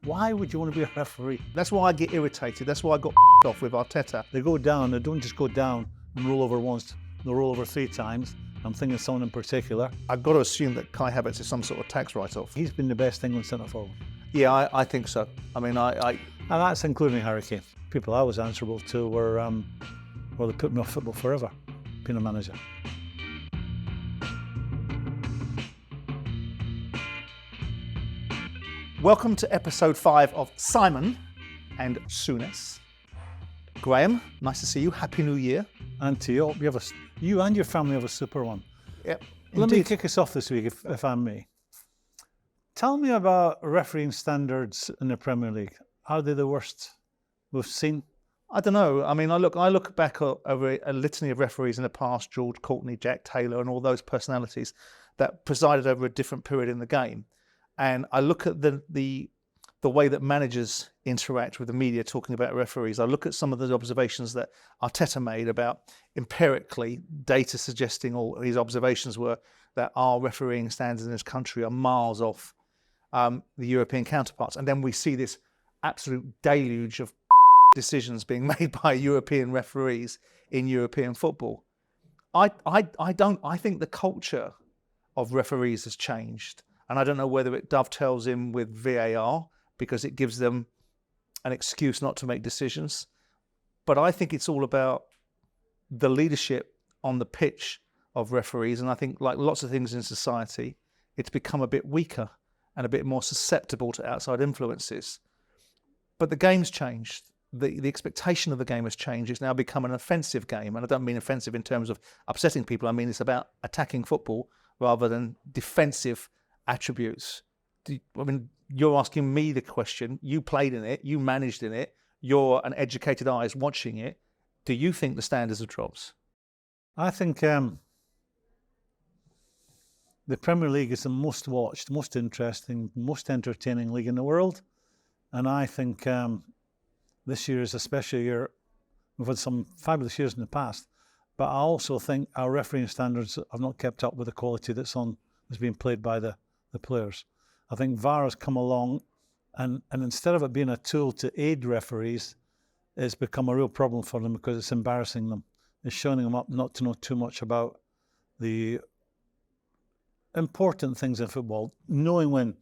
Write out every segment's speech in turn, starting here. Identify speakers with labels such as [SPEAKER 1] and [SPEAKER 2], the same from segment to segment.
[SPEAKER 1] Why would you want to be a referee?
[SPEAKER 2] That's why I get irritated. That's why I got off with Arteta.
[SPEAKER 1] They go down, they don't just go down and roll over once, they'll roll over 3 times. I'm thinking of someone in particular.
[SPEAKER 2] I've got to assume that Kai Havertz is some sort of tax write-off.
[SPEAKER 1] He's been the best England centre forward.
[SPEAKER 2] Yeah, I think so. I mean,
[SPEAKER 1] And that's including Harry Kane. People I was answerable to were they put me off football forever, being a manager.
[SPEAKER 2] Welcome to episode 5 of Simon and Souness. Graham, nice to see you. Happy New Year.
[SPEAKER 1] And to you, you and your family have a super one.
[SPEAKER 2] Yep.
[SPEAKER 1] Let me kick us off this week, if I may. Tell me about refereeing standards in the Premier League. Are they the worst we've seen?
[SPEAKER 2] I don't know. I mean, I look back over a litany of referees in the past, George Courtney, Jack Taylor, and all those personalities that presided over a different period in the game. And I look at the way that managers interact with the media talking about referees. I look at some of the observations that Arteta made about empirically data suggesting, or his observations were, that our refereeing standards in this country are miles off the European counterparts. And then we see this absolute deluge of decisions being made by European referees in European football. I think the culture of referees has changed. And I don't know whether it dovetails in with VAR because it gives them an excuse not to make decisions. But I think it's all about the leadership on the pitch of referees. And I think, like lots of things in society, it's become a bit weaker and a bit more susceptible to outside influences. But the game's changed. The expectation of the game has changed. It's now become an offensive game. And I don't mean offensive in terms of upsetting people. I mean, it's about attacking football rather than defensive attributes. You're asking me the question. You played in it. You managed in it. You're an educated eyes watching it. Do you think the standards have dropped?
[SPEAKER 1] I think the Premier League is the most watched, most interesting, most entertaining league in the world. And I think this year is a special year. We've had some fabulous years in the past. But I also think our refereeing standards have not kept up with the quality that's being played by the players. I think VAR has come along and instead of it being a tool to aid referees, it's become a real problem for them because it's embarrassing them. It's showing them up not to know too much about the important things in football, knowing when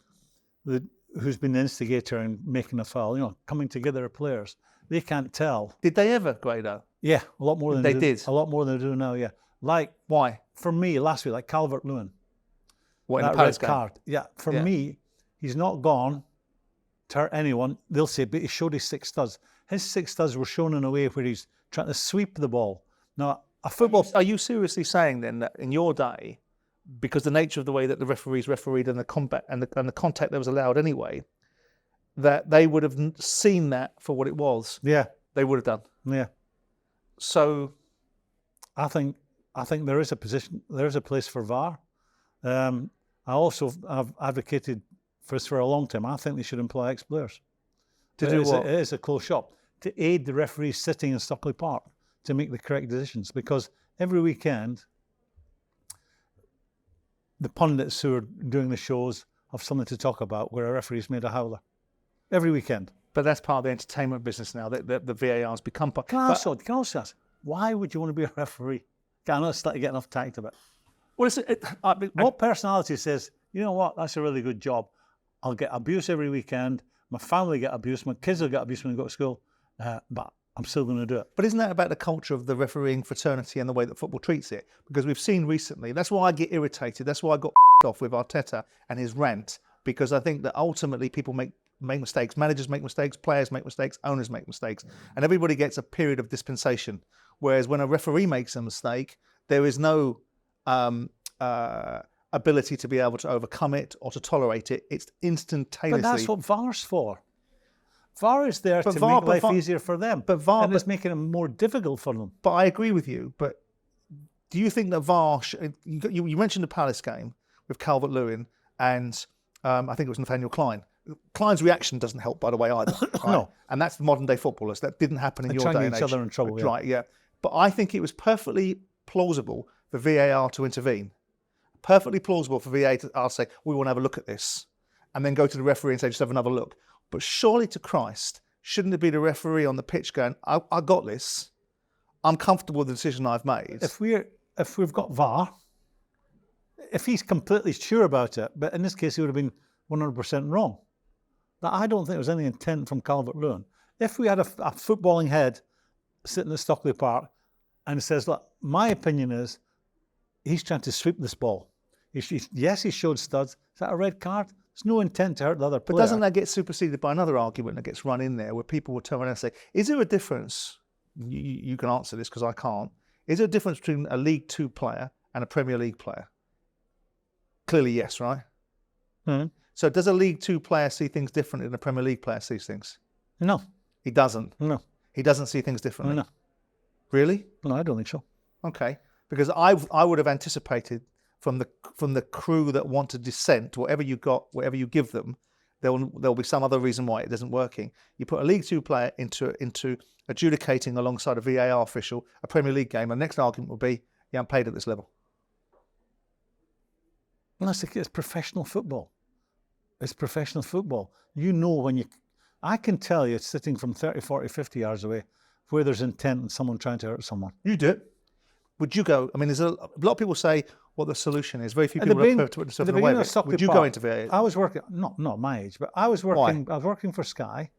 [SPEAKER 1] who's been the instigator in making a foul, coming together of players. They can't tell.
[SPEAKER 2] Did they ever, Grado?
[SPEAKER 1] Yeah, a lot more than
[SPEAKER 2] they did.
[SPEAKER 1] A lot more than they do now, yeah. Like,
[SPEAKER 2] why?
[SPEAKER 1] For me, last week, like Calvert-Lewin.
[SPEAKER 2] What, in
[SPEAKER 1] that
[SPEAKER 2] the Palace
[SPEAKER 1] red
[SPEAKER 2] game?
[SPEAKER 1] card. Yeah, for me, he's not gone to hurt anyone. They'll say, but he showed his 6 studs. His 6 studs were shown in a way where he's trying to sweep the ball. Now, a football...
[SPEAKER 2] Are you seriously saying then that in your day, because the nature of the way that the referees refereed and the contact that was allowed anyway, that they would have seen that for what it was?
[SPEAKER 1] Yeah.
[SPEAKER 2] They would have done.
[SPEAKER 1] Yeah.
[SPEAKER 2] So...
[SPEAKER 1] I think there is a place for VAR. I also have advocated for this for a long time. I think they should employ ex-players.
[SPEAKER 2] To do what?
[SPEAKER 1] It is a closed shop. To aid the referees sitting in Stockley Park to make the correct decisions. Because every weekend, the pundits who are doing the shows have something to talk about where a referee's made a howler. Every weekend.
[SPEAKER 2] But that's part of the entertainment business now, that the VAR's become part.
[SPEAKER 1] Can I also ask, why would you want to be a referee? I know it's starting to get enough tact about it.
[SPEAKER 2] Well,
[SPEAKER 1] what personality says, you know what, that's a really good job. I'll get abuse every weekend. My family get abuse. My kids will get abuse when they go to school. But I'm still going to do it.
[SPEAKER 2] But isn't that about the culture of the refereeing fraternity and the way that football treats it? Because we've seen recently, that's why I get irritated. That's why I got off with Arteta and his rant. Because I think that ultimately people make mistakes. Managers make mistakes. Players make mistakes. Owners make mistakes. And everybody gets a period of dispensation. Whereas when a referee makes a mistake, there is no... ability to be able to overcome it or to tolerate it. It's instantaneously.
[SPEAKER 1] But that's what VAR's for. VAR is there to make life easier for them. And it's making it more difficult for them.
[SPEAKER 2] But I agree with you. But do you think that VAR... You mentioned the Palace game with Calvert-Lewin and I think it was Nathaniel Klein. Klein's reaction doesn't help, by the way, either. Right?
[SPEAKER 1] No.
[SPEAKER 2] And that's the modern day footballers. That didn't happen in your day and age.
[SPEAKER 1] Trying to get each other in trouble,
[SPEAKER 2] Right, yeah. But I think it was perfectly plausible for VAR to intervene. Perfectly plausible for VAR to say, we want to have a look at this. And then go to the referee and say, just have another look. But surely to Christ, shouldn't it be the referee on the pitch going, I got this. I'm comfortable with the decision I've made.
[SPEAKER 1] If we've got VAR, if he's completely sure about it, but in this case he would have been 100% wrong. Now, I don't think there was any intent from Calvert-Lewin. If we had a footballing head sitting at Stockley Park and says, look, my opinion is he's trying to sweep this ball. Yes, he showed studs. Is that a red card? There's no intent to hurt the other player.
[SPEAKER 2] But doesn't that get superseded by another argument that gets run in there where people will turn around and say, is there a difference? You can answer this because I can't. Is there a difference between a League Two player and a Premier League player? Clearly, yes, right?
[SPEAKER 1] Mm-hmm.
[SPEAKER 2] So does a League Two player see things differently than a Premier League player sees things?
[SPEAKER 1] No.
[SPEAKER 2] He doesn't?
[SPEAKER 1] No.
[SPEAKER 2] He doesn't see things differently?
[SPEAKER 1] No.
[SPEAKER 2] Really?
[SPEAKER 1] No, I don't think so.
[SPEAKER 2] Okay. Because I would have anticipated from the crew that want to dissent, whatever you give them, there'll be some other reason why it isn't working. You put a League Two player into adjudicating alongside a VAR official a Premier League game, and the next argument will be, you haven't played at this level.
[SPEAKER 1] Well, it's professional football. It's professional football. You know when you... I can tell you, sitting from 30, 40, 50 yards away, where there's intent and someone trying to hurt someone.
[SPEAKER 2] You do it. Would you go? I mean, there's a lot of people say what the solution is. Very few people have put themselves in the way of it. Would you go into VAR?
[SPEAKER 1] I was working, not my age, but I was working. Why? I was working for Sky,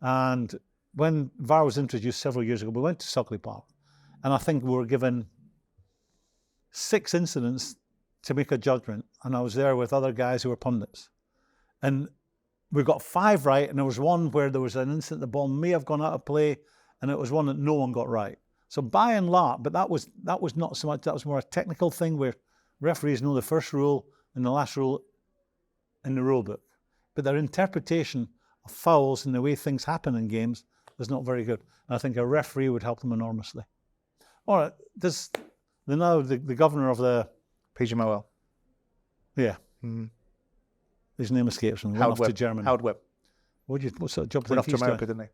[SPEAKER 1] and when VAR was introduced several years ago, we went to Stockley Park, and I think we were given 6 incidents to make a judgment, and I was there with other guys who were pundits, and we got 5 right, and there was one where there was an incident the ball may have gone out of play, and it was one that no one got right. So by and large, but that was not so much, that was more a technical thing where referees know the first rule and the last rule in the rule book. But their interpretation of fouls and the way things happen in games is not very good. And I think a referee would help them enormously. All right, the governor of the...
[SPEAKER 2] PGMOL.
[SPEAKER 1] Yeah. Mm. His name escapes me.
[SPEAKER 2] Howard Webb.
[SPEAKER 1] To Germany.
[SPEAKER 2] Howard Webb.
[SPEAKER 1] What sort of job
[SPEAKER 2] went off to America, didn't he?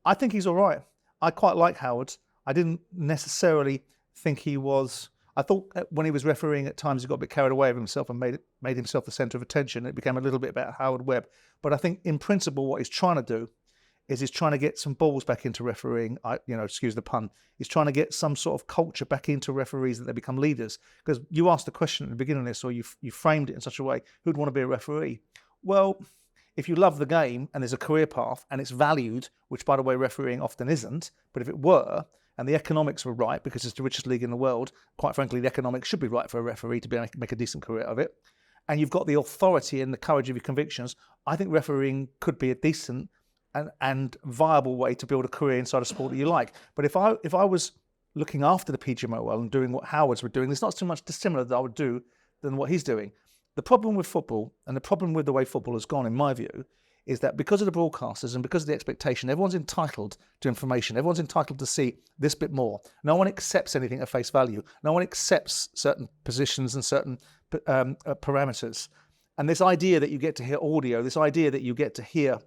[SPEAKER 2] I think he's all right. I quite like Howard. I didn't necessarily think he was... I thought when he was refereeing at times he got a bit carried away with himself and made himself the centre of attention. It became a little bit about Howard Webb. But I think in principle what he's trying to do is he's trying to get some balls back into refereeing. Excuse the pun. He's trying to get some sort of culture back into referees that they become leaders. Because you asked the question at the beginning of this, or you framed it in such a way, who'd want to be a referee? Well, if you love the game and there's a career path and it's valued, which by the way refereeing often isn't, but if it were, and the economics were right, because it's the richest league in the world, quite frankly, the economics should be right for a referee to be able to make a decent career of it, and you've got the authority and the courage of your convictions, I think refereeing could be a decent and viable way to build a career inside a sport that you like. But if I was looking after the PGMOL and doing what Howard's were doing, there's not so much dissimilar that I would do than what he's doing. The problem with football, and the problem with the way football has gone, in my view, is that because of the broadcasters and because of the expectation, everyone's entitled to information. Everyone's entitled to see this bit more. No one accepts anything at face value. No one accepts certain positions and certain parameters. And this idea that you get to hear audio, this idea that you get to hear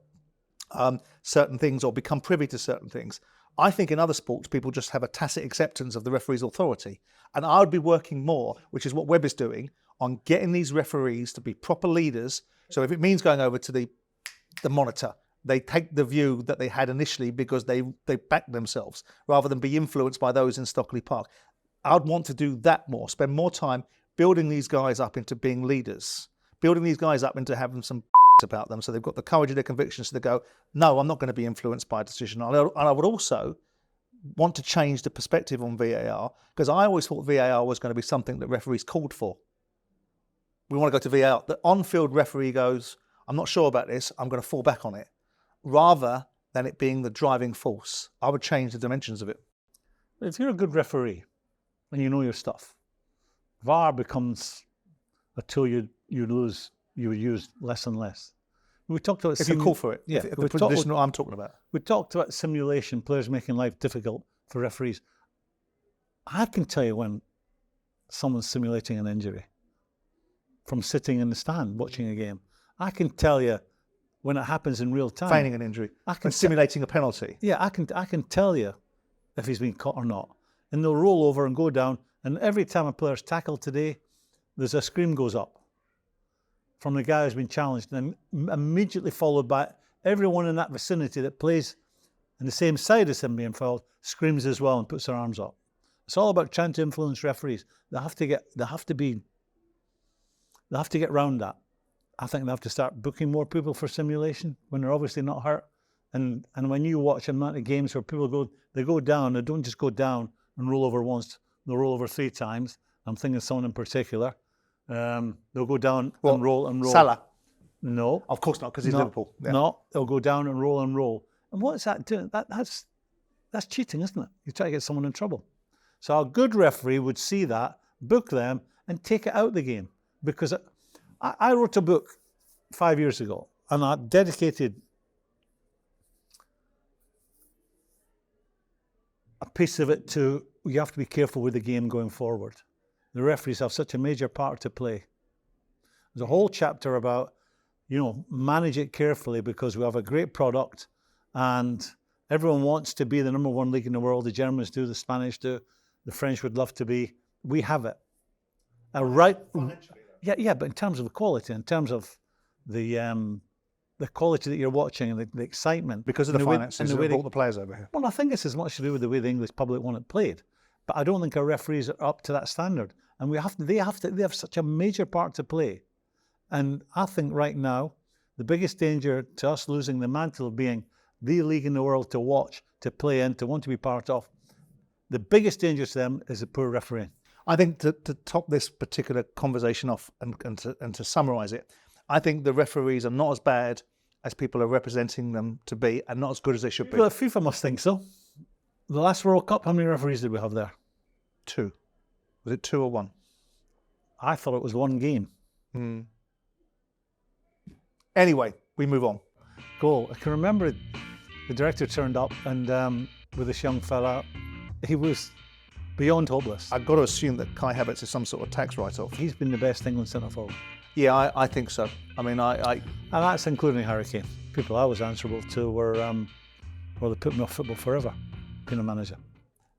[SPEAKER 2] certain things or become privy to certain things, I think in other sports, people just have a tacit acceptance of the referee's authority. And I would be working more, which is what Webb is doing, on getting these referees to be proper leaders. So if it means going over to the monitor, they take the view that they had initially because they backed themselves rather than be influenced by those in Stockley Park. I'd want to do that more, spend more time building these guys up into being leaders, building these guys up into having some about them so they've got the courage of their convictions to go, no, I'm not going to be influenced by a decision. And I would also want to change the perspective on VAR, because I always thought VAR was going to be something that referees called for. We want to go to VAR. The on-field referee goes, I'm not sure about this, I'm going to fall back on it, rather than it being the driving force. I would change the dimensions of it.
[SPEAKER 1] If you're a good referee and you know your stuff, VAR becomes a tool you use less and less. We talked about
[SPEAKER 2] if you call for it, yeah. If the position I'm talking about.
[SPEAKER 1] We talked about simulation, players making life difficult for referees. I can tell you when someone's simulating an injury from sitting in the stand watching a game. I can tell you when it happens in real time.
[SPEAKER 2] Feigning an injury. When simulating a penalty.
[SPEAKER 1] Yeah, I can tell you if he's been caught or not. And they'll roll over and go down. And every time a player's tackled today, there's a scream goes up from the guy who's been challenged, and immediately followed by everyone in that vicinity that plays on the same side as him being fouled screams as well and puts their arms up. It's all about trying to influence referees. They have to get round that. I think they have to start booking more people for simulation when they're obviously not hurt. And when you watch a amount of games where people go down, they don't just go down and roll over once, they'll roll over 3 times. I'm thinking of someone in particular. They'll go down and roll and roll.
[SPEAKER 2] Salah?
[SPEAKER 1] No.
[SPEAKER 2] Of course not, because he's Liverpool. Yeah.
[SPEAKER 1] No, they'll go down and roll and roll. And what is that doing? That's cheating, isn't it? You try to get someone in trouble. So a good referee would see that, book them, and take it out of the game. Because I wrote a book 5 years ago, and I dedicated a piece of it to, you have to be careful with the game going forward. The referees have such a major part to play. There's a whole chapter about, manage it carefully, because we have a great product and everyone wants to be the number 1 league in the world. The Germans do, the Spanish do, the French would love to be. We have it. Yeah, but in terms of the quality, in terms of the quality that you're watching and the excitement.
[SPEAKER 2] Because of the finances that brought the players over here.
[SPEAKER 1] Well, I think it's as much to do with the way the English public want it played. But I don't think our referees are up to that standard. And they have such a major part to play. And I think right now, the biggest danger to us losing the mantle of being the league in the world to watch, to play in, to want to be part of, the biggest danger to them is the poor refereeing.
[SPEAKER 2] I think to top this particular conversation off and to summarise it, I think the referees are not as bad as people are representing them to be, and not as good as they should be.
[SPEAKER 1] Well, FIFA must think so. The last World Cup, how many referees did we have there?
[SPEAKER 2] 2. Was it 2 or 1?
[SPEAKER 1] I thought it was 1 game.
[SPEAKER 2] Anyway, we move on.
[SPEAKER 1] Goal. I can remember the director turned up and with this young fella, he was beyond hopeless.
[SPEAKER 2] I've got to assume that Kai Havertz is some sort of tax write-off.
[SPEAKER 1] He's been the best England centre-forward.
[SPEAKER 2] Yeah, I think so. I mean,
[SPEAKER 1] And that's including Harry Kane. People I was answerable to were they put me off football forever, being a manager.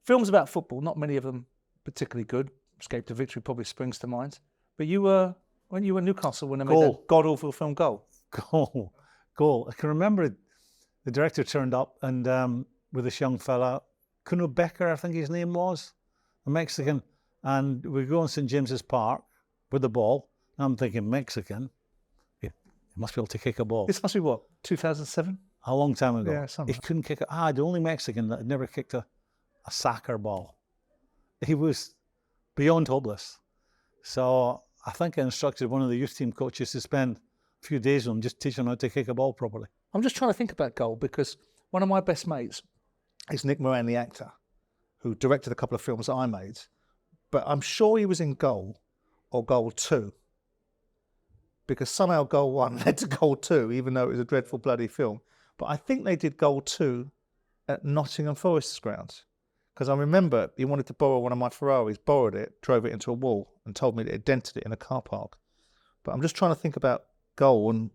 [SPEAKER 2] Films about football, not many of them particularly good. Escape to Victory probably springs to mind. But you were, when you were in Newcastle, when they made that god-awful film Goal.
[SPEAKER 1] Goal. I can remember the director turned up and with this young fella, Kuno Becker, I think his name was, a Mexican, and we go on St. James's Park with the ball. I'm thinking, Mexican, he must be able to kick a ball.
[SPEAKER 2] This must be what, 2007?
[SPEAKER 1] A long time ago.
[SPEAKER 2] Yeah, something.
[SPEAKER 1] He couldn't kick it. The only Mexican that had never kicked a soccer ball. He was beyond hopeless. So I think I instructed one of the youth team coaches to spend a few days with him, just teaching him how to kick a ball properly.
[SPEAKER 2] I'm just trying to think about Goal, because one of my best mates is Nick Moran, the actor, who directed a couple of films that I made. But I'm sure he was in Goal or Goal 2. Because somehow Goal 1 led to Goal 2, even though it was a dreadful bloody film. But I think they did Goal 2 at Nottingham Forest's grounds. Because I remember he wanted to borrow one of my Ferraris, borrowed it, drove it into a wall, and told me that it dented it in a car park. But I'm just trying to think about Goal and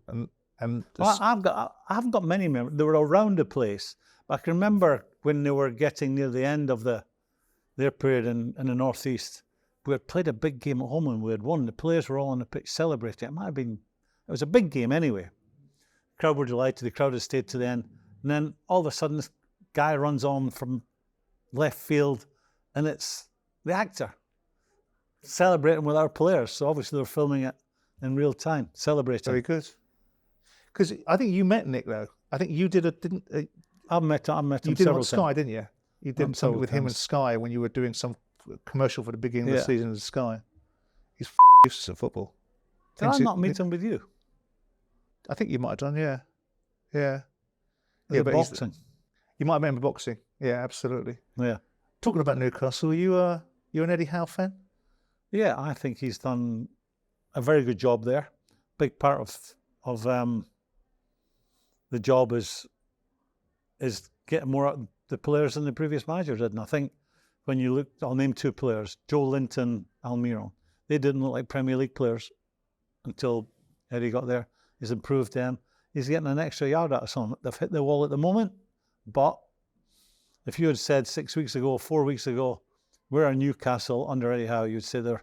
[SPEAKER 1] well, I haven't got many memories. They were around the place. But I can remember when they were getting near the end of their period in the northeast. We had played a big game at home and we had won. The players were all on the pitch celebrating. It was a big game anyway. The crowd were delighted. The crowd had stayed to the end. And then all of a sudden, this guy runs on from left field, and it's the actor celebrating with our players. So obviously they're filming it in real time, celebrating.
[SPEAKER 2] Very good. Because I think you met Nick though. I think you did
[SPEAKER 1] I've met him
[SPEAKER 2] you did
[SPEAKER 1] several
[SPEAKER 2] on Sky,
[SPEAKER 1] times.
[SPEAKER 2] didn't you? You did something with him and Sky when you were doing some commercial for the beginning of the season of Sky. He's useless at football.
[SPEAKER 1] Did I not meet him with you?
[SPEAKER 2] I think you might have done, yeah. Yeah.
[SPEAKER 1] But boxing.
[SPEAKER 2] You might have met him in boxing. Yeah, absolutely.
[SPEAKER 1] Yeah.
[SPEAKER 2] Talking about Newcastle, you're an Eddie Howe fan?
[SPEAKER 1] Yeah, I think he's done a very good job there. Big part of the job is getting more out of the players than the previous manager did. And I think when you look, I'll name 2 players, Joe Linton, Almiron. They didn't look like Premier League players until Eddie got there. He's improved them. He's getting an extra yard out of some. They've hit the wall at the moment, but if you had said 6 weeks ago, 4 weeks ago, where are Newcastle under Eddie Howe, you'd say they're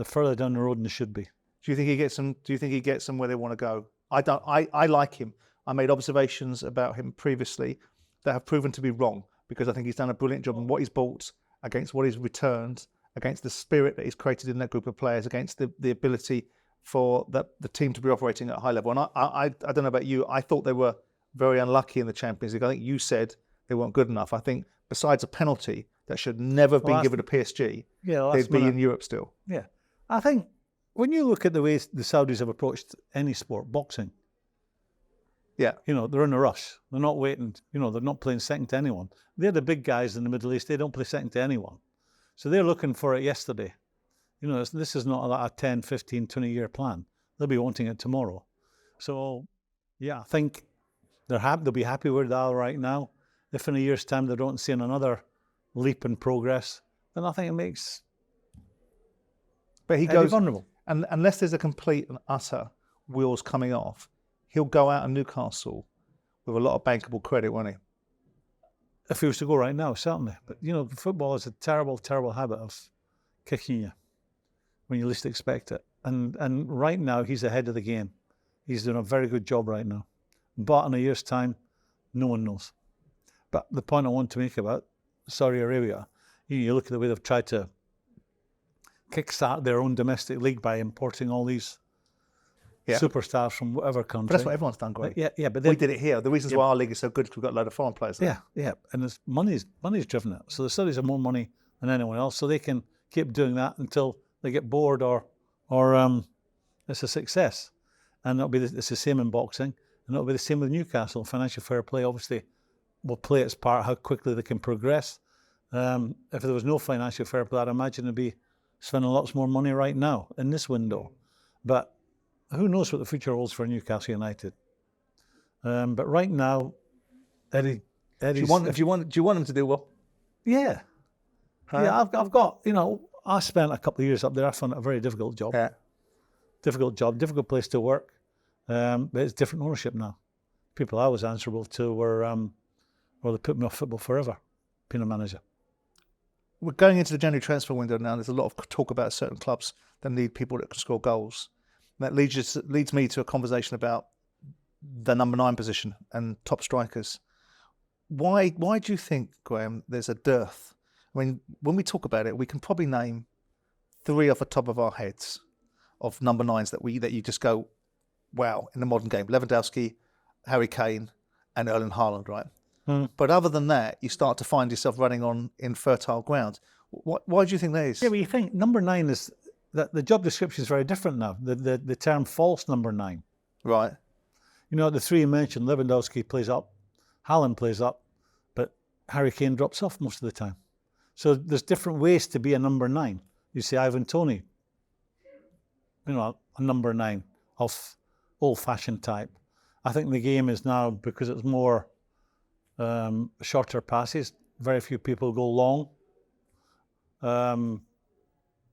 [SPEAKER 1] further down the road than they should be.
[SPEAKER 2] Do you think he gets them? Do you think he gets them where they want to go? I don't. I like him. I made observations about him previously that have proven to be wrong, because I think he's done a brilliant job on what he's bought, against what he's returned, against the spirit that he's created in that group of players, against the ability for the team to be operating at a high level. And I don't know about you, I thought they were very unlucky in the Champions League. I think you said they weren't good enough. I think besides a penalty that should never have been given to PSG, they'd be in Europe still.
[SPEAKER 1] Yeah. I think when you look at the way the Saudis have approached any sport, boxing, they're in a rush. They're not waiting, they're not playing second to anyone. They're the big guys in the Middle East. They don't play second to anyone. So they're looking for it yesterday. This is not a 10, 15, 20-year plan. They'll be wanting it tomorrow. So, I think they'll be happy where they are right now. If in a year's time they don't see another leap in progress, then I think it makes
[SPEAKER 2] he goes
[SPEAKER 1] vulnerable.
[SPEAKER 2] And unless there's a complete and utter wheels coming off, he'll go out of Newcastle with a lot of bankable credit, won't he?
[SPEAKER 1] If he was to go right now, certainly. But, football is a terrible, terrible habit of kicking you when you least expect it. And right now, he's ahead of the game. He's doing a very good job right now. But in a year's time, no one knows. But the point I want to make about Saudi Arabia, you look at the way they've tried to kickstart their own domestic league by importing all these superstars from whatever country.
[SPEAKER 2] But that's what everyone's done, Greg.
[SPEAKER 1] Yeah, but
[SPEAKER 2] we did it here. The reasons why our league is so good is we've got a load of foreign players there.
[SPEAKER 1] Yeah, and it's money's driven it. So the Saudis have more money than anyone else, so they can keep doing that until they get bored or it's a success. And it's the same in boxing, and it'll be the same with Newcastle. Financial fair play obviously will play its part, how quickly they can progress. If there was no financial fair play, I'd imagine they'd be spending lots more money right now in this window. But who knows what the future holds for Newcastle United? But right now, Eddie.
[SPEAKER 2] Do you want them to do well?
[SPEAKER 1] Yeah. Huh? Yeah, I've got, I spent a couple of years up there. I found it a very difficult job.
[SPEAKER 2] Yeah.
[SPEAKER 1] Difficult job, difficult place to work. But it's different ownership now. People I was answerable to were they put me off football forever, being a manager.
[SPEAKER 2] We're going into the January transfer window now. There's a lot of talk about certain clubs that need people that can score goals. And that leads me to a conversation about the number 9 position and top strikers. Why do you think, Graham, there's a dearth? I mean, when we talk about it, we can probably name 3 off the top of our heads of number 9s that you just go, wow, in the modern game. Lewandowski, Harry Kane, and Erling Haaland, right? But other than that, you start to find yourself running on in fertile ground. Why do you think that is?
[SPEAKER 1] Yeah, but you think number 9 is that the job description is very different now. The term false number 9.
[SPEAKER 2] Right.
[SPEAKER 1] The 3 you mentioned, Lewandowski plays up, Haaland plays up, but Harry Kane drops off most of the time. So there's different ways to be a number 9. You see Ivan Toney, a number 9 of old-fashioned type. I think the game is now, because it's more shorter passes, very few people go long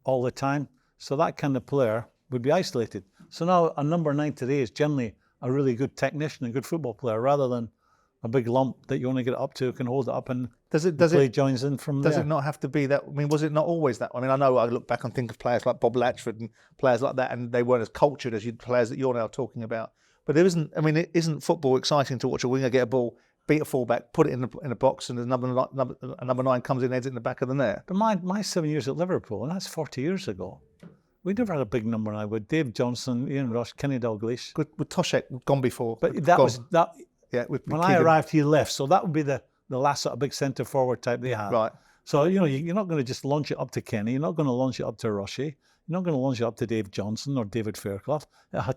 [SPEAKER 1] all the time. So that kind of player would be isolated. So now a number 9 today is generally a really good technician, a good football player, rather than a big lump that you only get up to, can hold it up and play joins in from there.
[SPEAKER 2] Does it not have to be that? I mean, was it not always that? I mean, I know I look back and think of players like Bob Latchford and players like that, and they weren't as cultured as players that you're now talking about. But there isn't. I mean, isn't football exciting to watch a winger get a ball, beat a fullback, put it in a box, and a number 9 comes in, heads it in the back of the net?
[SPEAKER 1] But my 7 years at Liverpool, and that's 40 years ago, we never had a big number 9 with Dave Johnson, Ian Rush, Kenny Dalglish.
[SPEAKER 2] With Toshek gone before.
[SPEAKER 1] But that was that.
[SPEAKER 2] Yeah.
[SPEAKER 1] When I arrived, he left, so that would be the last sort of big centre forward type they had.
[SPEAKER 2] Right.
[SPEAKER 1] So you're not going to just launch it up to Kenny. You're not going to launch it up to Rushy. You're not going to launch it up to Dave Johnson or David Fairclough.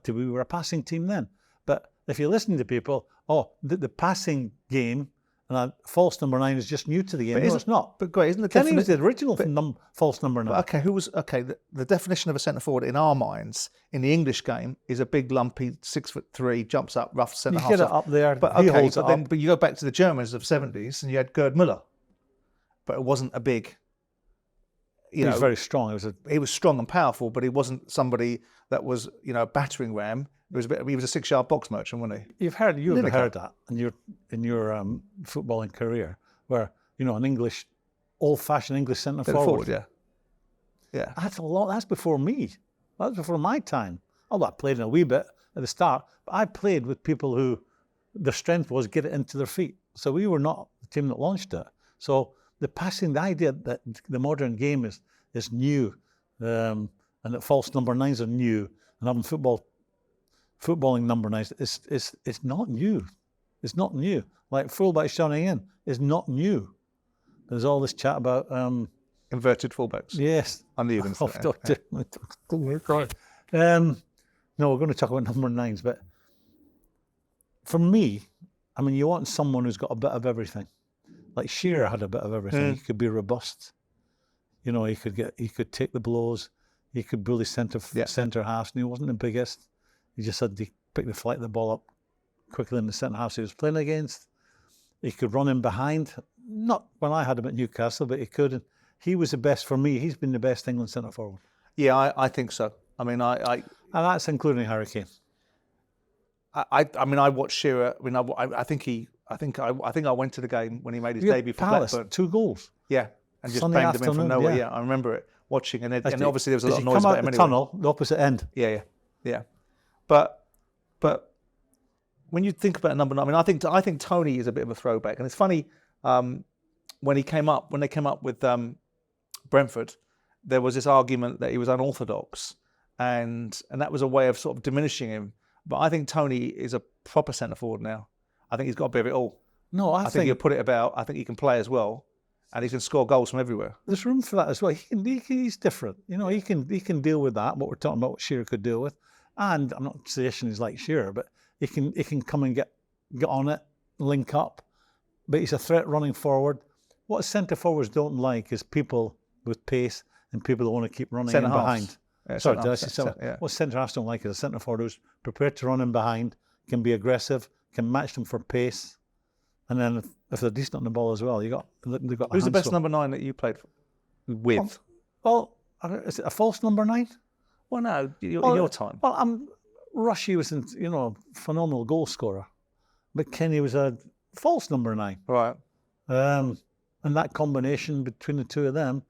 [SPEAKER 1] We were a passing team then. But if you listen to people, the passing game and a false number 9 is just new to the game. No, it's not.
[SPEAKER 2] But great, isn't the
[SPEAKER 1] Kenny was the original false number 9.
[SPEAKER 2] Okay, the definition of a centre forward in our minds in the English game is a big lumpy 6'3", jumps up, rough centre half.
[SPEAKER 1] You get it up there.
[SPEAKER 2] But
[SPEAKER 1] he holds it up.
[SPEAKER 2] But you go back to the Germans of the 70s and you had Gerd Müller, but it wasn't a big.
[SPEAKER 1] He was very strong.
[SPEAKER 2] He was strong and powerful, but he wasn't somebody that was a battering ram. He was a 6-yard box merchant, wasn't he?
[SPEAKER 1] You've heard that in your footballing career, where an English, old-fashioned English centre forward.
[SPEAKER 2] Yeah.
[SPEAKER 1] That's a lot. That's before me. That's before my time. Although I played in a wee bit at the start, but I played with people who their strength was get it into their feet. So we were not the team that launched it. So the idea that the modern game is new, and that false number 9s are new, and having footballing number 9s is not new. It's not new. Like fullbacks joining in is not new. There's all this chat about
[SPEAKER 2] inverted fullbacks.
[SPEAKER 1] Yes.
[SPEAKER 2] I knew you were going to say.
[SPEAKER 1] No, we're going to talk about number 9s, but for me, I mean, you want someone who's got a bit of everything. Like Shearer had a bit of everything. He could be robust. You know, he could take the blows. He could bully centre halves, and he wasn't the biggest. He just had to pick the flight of the ball up quickly in the centre halves he was playing against. He could run in behind. Not when I had him at Newcastle, but he could. He was the best for me. He's been the best England centre forward.
[SPEAKER 2] Yeah, I think so. I mean,
[SPEAKER 1] and that's including Harry Kane.
[SPEAKER 2] I mean, I watched Shearer. I mean, I think I went to the game when he made his debut for
[SPEAKER 1] Palace,
[SPEAKER 2] Blackburn.
[SPEAKER 1] 2 goals.
[SPEAKER 2] Yeah, and just
[SPEAKER 1] Sunday
[SPEAKER 2] banged him in from nowhere.
[SPEAKER 1] yeah.
[SPEAKER 2] Yeah, I remember it watching, and obviously there was a lot of noise
[SPEAKER 1] come
[SPEAKER 2] about
[SPEAKER 1] out
[SPEAKER 2] him
[SPEAKER 1] the
[SPEAKER 2] anyway.
[SPEAKER 1] tunnel, the opposite end.
[SPEAKER 2] Yeah. But when you think about number 9, I mean, I think Tony is a bit of a throwback, and it's funny when they came up with Brentford, there was this argument that he was unorthodox, and that was a way of sort of diminishing him. But I think Tony is a proper centre forward now. I think he's got a bit of it all.
[SPEAKER 1] No, I think
[SPEAKER 2] he'll put it about. I think he can play as well, and he can score goals from everywhere.
[SPEAKER 1] There's room for that as well. He's different. You know, he can deal with that. What we're talking about, what Shearer could deal with, and I'm not saying he's like Shearer, but he can come and get on it, link up. But he's a threat running forward. What centre forwards don't like is people with pace and people that want to keep running in behind.
[SPEAKER 2] Yeah,
[SPEAKER 1] sorry, did I say something? Yeah. What centre halves don't like is a centre forward who's prepared to run in behind, can be aggressive, can match them for pace, and then if they're decent on the ball as well, they've got.
[SPEAKER 2] Who's the best number 9 that you played with?
[SPEAKER 1] Well, is it a false number 9?
[SPEAKER 2] Well, no, in your time.
[SPEAKER 1] Well, Rushy was a phenomenal goal scorer, but Kenny was a false number 9.
[SPEAKER 2] Right.
[SPEAKER 1] And that combination between the two of them,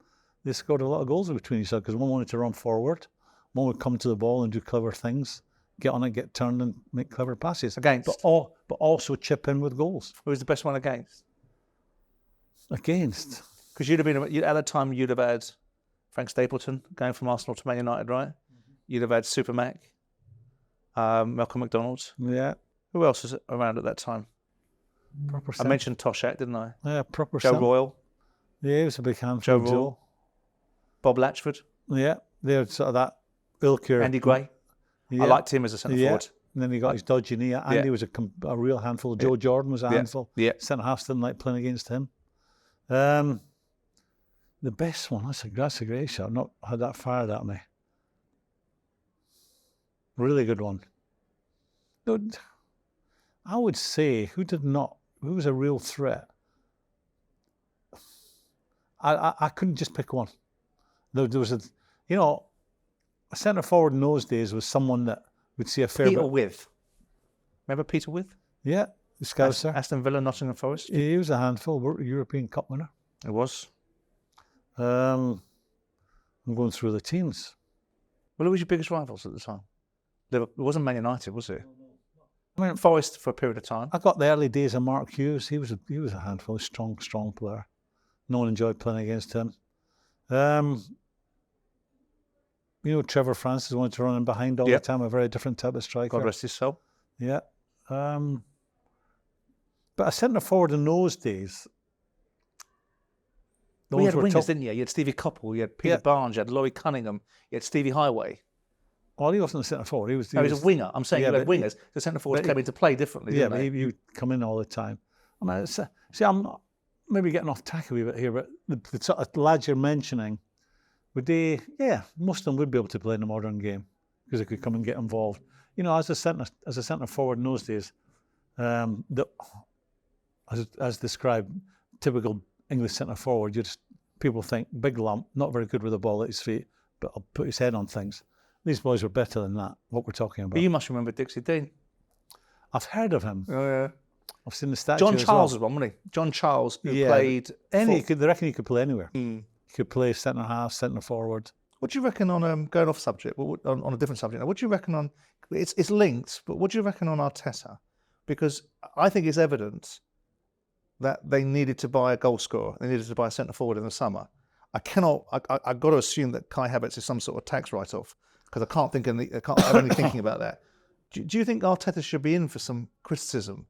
[SPEAKER 1] they scored a lot of goals between each other because one wanted to run forward, one would come to the ball and do clever things, get on it, get turned, and make clever passes.
[SPEAKER 2] Against,
[SPEAKER 1] but also chip in with goals.
[SPEAKER 2] Who was the best one against?
[SPEAKER 1] Against,
[SPEAKER 2] because you'd have been at that time. You'd have had Frank Stapleton going from Arsenal to Man United, right? You'd have had Super Mac, Malcolm McDonald.
[SPEAKER 1] Yeah.
[SPEAKER 2] Who else was around at that time? I mentioned Toshak, didn't I?
[SPEAKER 1] Yeah, proper.
[SPEAKER 2] Joe Royal.
[SPEAKER 1] Yeah, he was a big handful.
[SPEAKER 2] Joe Royal. Bob Latchford.
[SPEAKER 1] Yeah, they're sort of that ilk here.
[SPEAKER 2] Andy Gray. Yeah. I liked him as a centre forward.
[SPEAKER 1] And then he got his dodgy knee. Andy was a real handful. Joe Jordan was a handful.
[SPEAKER 2] Yeah.
[SPEAKER 1] Centre halves didn't like playing against him. The best one, that's a great shot. I've not had that fired at me. Really good one. I would say who was a real threat. I couldn't just pick one. There was a centre forward in those days was someone that would see a fair
[SPEAKER 2] Peter
[SPEAKER 1] bit.
[SPEAKER 2] With. Remember Peter With?
[SPEAKER 1] Yeah, the Scouser.
[SPEAKER 2] Aston Villa, Nottingham Forest.
[SPEAKER 1] He was a handful, European Cup winner.
[SPEAKER 2] It was.
[SPEAKER 1] I'm going through the teams.
[SPEAKER 2] Well, who was your biggest rivals at the time? It wasn't Man United, was it?
[SPEAKER 1] I mean,
[SPEAKER 2] Forest for a period of time.
[SPEAKER 1] I got the early days of Mark Hughes. He was a handful, strong player. No one enjoyed playing against him. Trevor Francis wanted to run in behind all the time, a very different type of striker.
[SPEAKER 2] God rest his soul.
[SPEAKER 1] Yeah. But a centre forward in those days.
[SPEAKER 2] You had wingers, didn't you? You had Stevie Coppell, you had Peter Barnes, you had Laurie Cunningham, you had Stevie Highway.
[SPEAKER 1] Well, he wasn't a centre forward. He was
[SPEAKER 2] a winger. I'm saying you had wingers. The centre forwards came into play differently.
[SPEAKER 1] Yeah, but he would come in all the time. I mean, I'm maybe getting off tack a wee bit here, but the sort of lads you're mentioning, most of them would be able to play in the modern game because they could come and get involved. As a centre forward in those days, as described, typical English centre forward, people think big lump, not very good with the ball at his feet, but I'll put his head on things. These boys were better than that, what we're talking about.
[SPEAKER 2] But you must remember Dixie Dean.
[SPEAKER 1] I've heard of him.
[SPEAKER 2] Oh, yeah.
[SPEAKER 1] I've seen the statue
[SPEAKER 2] John Charles
[SPEAKER 1] as
[SPEAKER 2] was one, wasn't he? John Charles, who played...
[SPEAKER 1] They reckon he could play anywhere. He could play centre half, centre forward.
[SPEAKER 2] What do you reckon on, going off subject, on a different subject, what do you reckon on, it's linked, but what do you reckon on Arteta? because I think it's evident that they needed to buy a goal scorer. They needed to buy a centre forward in the summer. I've got to assume that Kai Havertz is some sort of tax write-off, because I can't have any thinking about that. Do you think Arteta should be in for some criticism?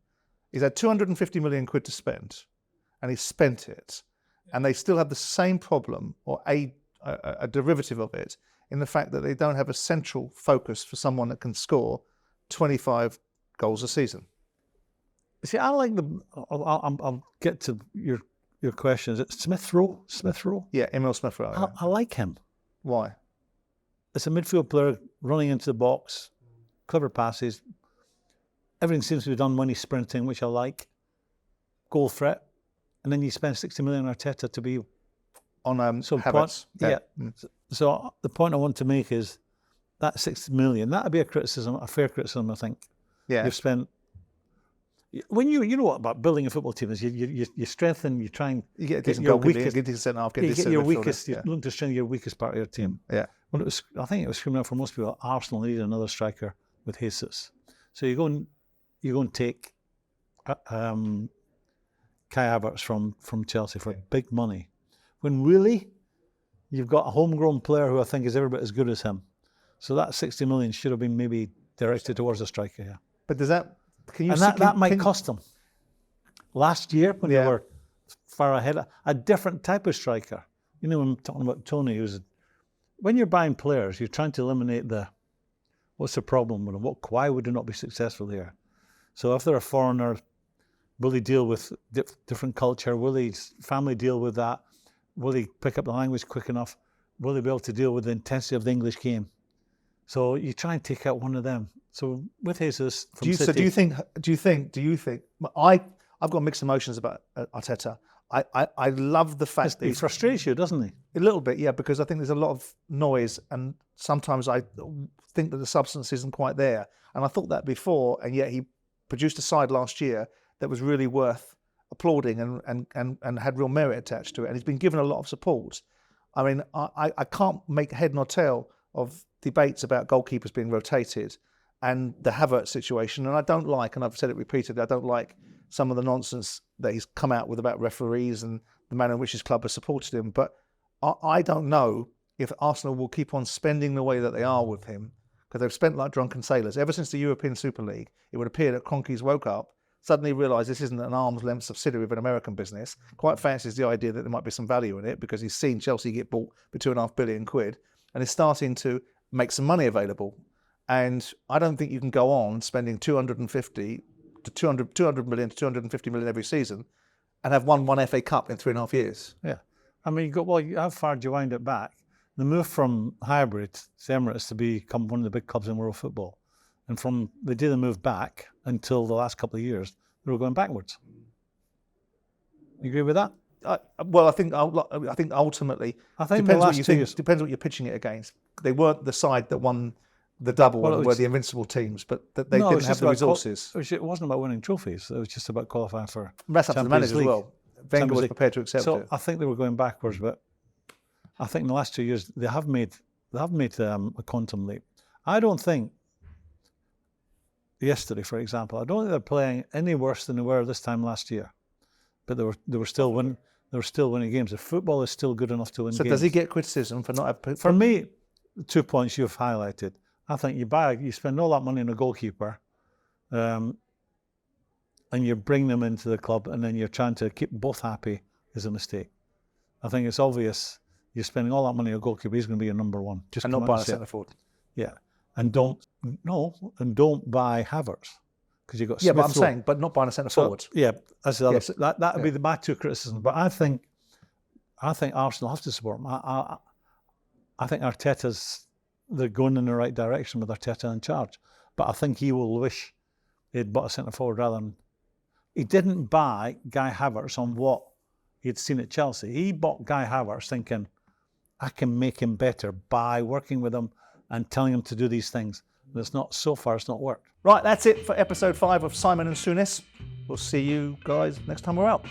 [SPEAKER 2] He's had 250 million quid to spend, and he's spent it, and they still have the same problem, or a derivative of it, in the fact that they don't have a central focus for someone that can score 25 goals a season.
[SPEAKER 1] See, I like I'll get to your question. Is it Smith Rowe?
[SPEAKER 2] Yeah, Emil Smith Rowe. Yeah.
[SPEAKER 1] I like him.
[SPEAKER 2] Why?
[SPEAKER 1] It's a midfield player running into the box, clever passes. Everything seems to be done when he's sprinting, which I like. Goal threat. And then you spend 60 million on Arteta to be
[SPEAKER 2] on Havertz.
[SPEAKER 1] Yeah. So the point I want to make is that 60 million, that'd be a fair criticism, I think.
[SPEAKER 2] Yeah.
[SPEAKER 1] You've spent, when you know what about building a football team is, you strengthen, you try and
[SPEAKER 2] you get a decent
[SPEAKER 1] your
[SPEAKER 2] goalkeeper,
[SPEAKER 1] weakest,
[SPEAKER 2] get a decent centre half, get
[SPEAKER 1] your weakest,
[SPEAKER 2] yeah.
[SPEAKER 1] You look to strengthen your weakest part of your team.
[SPEAKER 2] Yeah.
[SPEAKER 1] Well, I think it was screaming out for most people, Arsenal needed another striker with Jesus. So you go and take Kai Havertz from Chelsea for big money, when really you've got a homegrown player who I think is every bit as good as him. So that 60 million should have been maybe directed towards a striker here.
[SPEAKER 2] But does that?
[SPEAKER 1] That might cost them. Last year when they were far ahead, a different type of striker. You know, when I'm talking about Tony, when you're buying players, you're trying to eliminate what's the problem with them? Why would they not be successful here? So if they're a foreigner, will they deal with different culture? Will his family deal with that? Will he pick up the language quick enough? Will they be able to deal with the intensity of the English game? So you try and take out one of them. So with Jesus from City...
[SPEAKER 2] So do you think... I've got mixed emotions about Arteta. I love the fact that...
[SPEAKER 1] He frustrates you, doesn't he?
[SPEAKER 2] A little bit, yeah, because I think there's a lot of noise, and sometimes I think that the substance isn't quite there. And I thought that before, and yet he produced a side last year that was really worth applauding and had real merit attached to it. And he's been given a lot of support. I mean, I can't make head nor tail of debates about goalkeepers being rotated and the Havertz situation. And I don't like, and I've said it repeatedly, I don't like some of the nonsense that he's come out with about referees and the manner in which his club has supported him. But I don't know if Arsenal will keep on spending the way that they are with him, because they've spent like drunken sailors. Ever since the European Super League, it would appear that Kroenke's woke up, suddenly realised this isn't an arm's length subsidiary of an American business, quite fancies the idea that there might be some value in it, because he's seen Chelsea get bought for £2.5 billion, and is starting to make some money available. And I don't think you can go on spending 200 million to 250 million every season and have won one FA Cup in 3.5 years.
[SPEAKER 1] Yeah. I mean, how far do you wind it back? The move from Highbury to Emirates to become one of the big clubs in world football. And from they did the move back until the last couple of years, they were going backwards. You agree with that?
[SPEAKER 2] Well, I think ultimately, depends what you're pitching it against. They weren't the side that won the double, were the invincible teams, but they didn't have the resources.
[SPEAKER 1] It wasn't about winning trophies. It was just about qualifying for
[SPEAKER 2] that's up to the manager as well. Wenger was prepared to accept it.
[SPEAKER 1] So I think they were going backwards, but I think in the last 2 years they have made a quantum leap. I don't think yesterday, for example, I don't think they're playing any worse than they were this time last year, but they were still winning. They were still winning games. The football is still good enough to win games.
[SPEAKER 2] So does he get criticism for not having...
[SPEAKER 1] For me, the 2 points you've highlighted. I think you spend all that money on a goalkeeper, and you bring them into the club, and then you're trying to keep both happy is a mistake. I think it's obvious you're spending all that money on a goalkeeper. He's going to be your number one.
[SPEAKER 2] And not buy a centre forward.
[SPEAKER 1] Yeah, and don't buy Havertz. Because you've got
[SPEAKER 2] Smith, but I'm saying, but not buying a centre forward.
[SPEAKER 1] Yeah, that's the other. Yes. That would be my two criticisms. But I think Arsenal have to support him. I think they're going in the right direction with Arteta in charge. But I think he will wish he'd bought a centre forward rather than... He didn't buy Guy Havertz on what he'd seen at Chelsea. He bought Guy Havertz thinking, I can make him better by working with him and telling him to do these things. But so far it's not worked.
[SPEAKER 2] Right, that's it for episode 5 of Simon and Souness. We'll see you guys next time we're out.